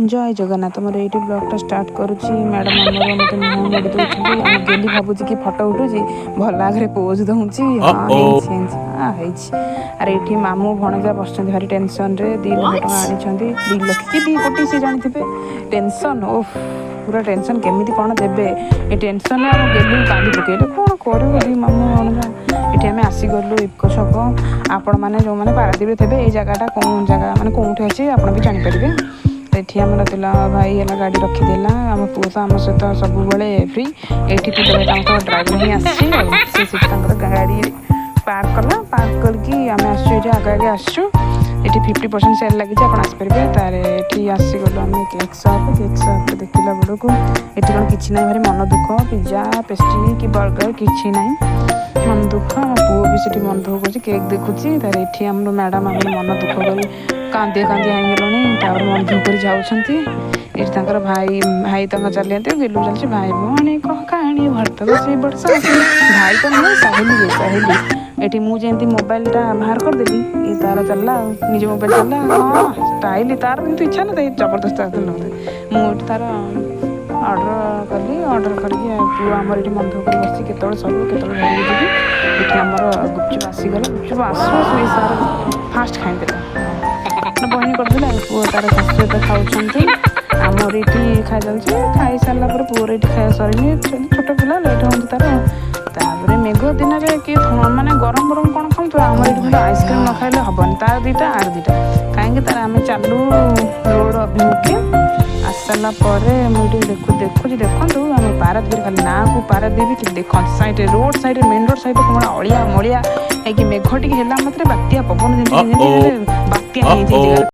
जय जगन्नाथ मोर ये ब्लॉगटा start करुच्ची madam आमर मत मुह मोड़ी दौरान आम गेली भावुँ कि फटो उठुची भल आगे पोज दूची हाँ अरे ये मामू भणजा बस भारी टेंशन रे 2 लाख टका आनी 2 लाख कि 2 कोटी सी जानी टेंशन ओफ पूरा टेंशन केमी कौन देवे ये टेंशन आम गेलु कांदी पकड़े कौन कर मामू भणजा ये आम आसीगलु इको छक आपण मैंने जो मैंने पारादीप थे ये जगहटा कौन जगह मैंने कौटे अच्छे आप भी जानीपर एठी आमर तेल भाई है गाड़ी रखीदेला आम पुओ तो आम सहित सब फ्री ये ड्राइवर ही आसी गाड़ी पार्क कला पार्क करके आम आगे आगे आसचु ये 50% सेल लगी आप आसपारे तार ये आसीगलु आम केक सप देखला बेलू ये कौन कि ना भारी मन दुख पिज्जा पेस्ट्री कि बर्गर कि ना मन दुख मो पुओ भी से मन दुख कर केक देखुची तार ये आम मैडम आम मन दुख कर कांदिया कांदिया होगल मन दुख कर जाऊँगी ये भाई भाई तक चलते गेलु चलती भाई भौणी कह कहानी भरत बस वर्ष भाई तो नहीं सहेली ये मुझे मोबाइलटा बाहर करदेली ये तार चलला निज मोबाइल चलला हाँ स्टाइल तार कितु इच्छा ना जबरदस्त मुझे तार ऑर्डर करके पुओ आमर ये मन दुख कर बस के सब के जी ये आमर गुपचुप आसीगला गुपचुप आसू सार फास्ट खाईदे बहनी करदेला पुओ तार सहित खाऊँ आमर ये खाई जाऊँगी खाई सारापर पुओर ये खाया सर छोट पिला लेट हो तापर मेघ दिन में किए माने गरम गरम कौन खाऊ आम ये आइसक्रीम न खाइले हेनी तार 2टा आर 2टा कहीं तार आम चलू रोड अभिमुखे आस सारापर मुझे देखु आम पारादीप खाली ना को पारादीप देख side road side main road side कौन अलिया मलिया है मेघ टी है मात्र बात्या पवन बात्या